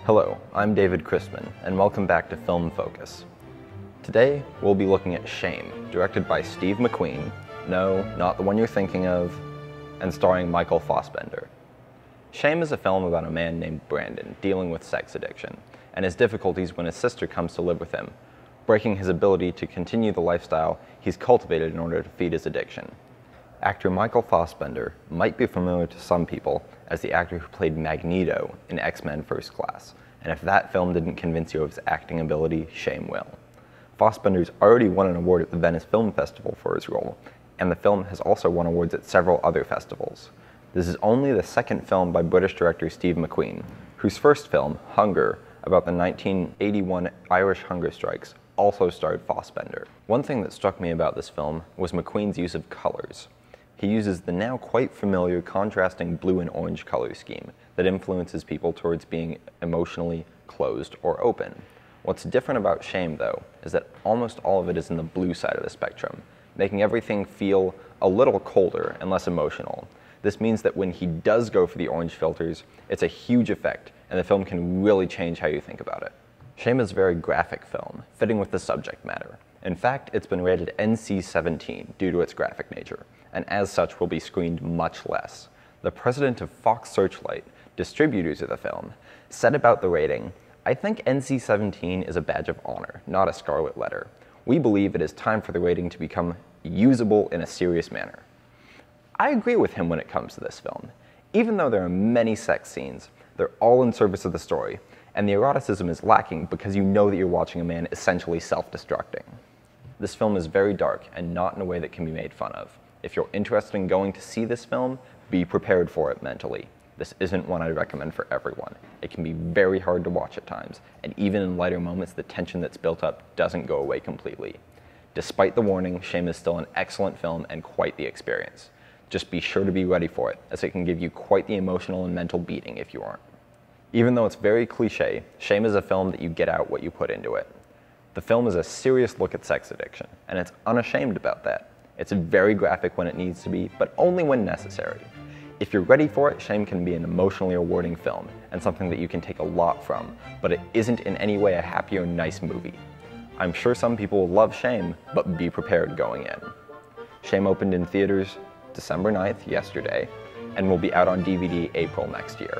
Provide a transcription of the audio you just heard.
Hello, I'm David Christman, and welcome back to Film Focus. Today, we'll be looking at Shame, directed by Steve McQueen, no, not the one you're thinking of, and starring Michael Fassbender. Shame is a film about a man named Brandon dealing with sex addiction, and his difficulties when his sister comes to live with him, breaking his ability to continue the lifestyle he's cultivated in order to feed his addiction. Actor Michael Fassbender might be familiar to some people as the actor who played Magneto in X-Men First Class, and if that film didn't convince you of his acting ability, Shame will. Fassbender's already won an award at the Venice Film Festival for his role, and the film has also won awards at several other festivals. This is only the second film by British director Steve McQueen, whose first film, Hunger, about the 1981 Irish hunger strikes, also starred Fassbender. One thing that struck me about this film was McQueen's use of colors. He uses the now quite familiar contrasting blue and orange color scheme that influences people towards being emotionally closed or open. What's different about Shame, though, is that almost all of it is in the blue side of the spectrum, making everything feel a little colder and less emotional. This means that when he does go for the orange filters, it's a huge effect, and the film can really change how you think about it. Shame is a very graphic film, fitting with the subject matter. In fact, it's been rated NC-17 due to its graphic nature, and as such will be screened much less. The president of Fox Searchlight, distributors of the film, said about the rating, "I think NC-17 is a badge of honor, not a scarlet letter. We believe it is time for the rating to become usable in a serious manner." I agree with him when it comes to this film. Even though there are many sex scenes, they're all in service of the story, and the eroticism is lacking because you know that you're watching a man essentially self-destructing. This film is very dark and not in a way that can be made fun of. If you're interested in going to see this film, be prepared for it mentally. This isn't one I'd recommend for everyone. It can be very hard to watch at times, and even in lighter moments, the tension that's built up doesn't go away completely. Despite the warning, Shame is still an excellent film and quite the experience. Just be sure to be ready for it, as it can give you quite the emotional and mental beating if you aren't. Even though it's very cliche, Shame is a film that you get out what you put into it. The film is a serious look at sex addiction, and it's unashamed about that. It's very graphic when it needs to be, but only when necessary. If you're ready for it, Shame can be an emotionally rewarding film, and something that you can take a lot from, but it isn't in any way a happy or nice movie. I'm sure some people will love Shame, but be prepared going in. Shame opened in theaters December 9th, yesterday, and will be out on DVD April next year.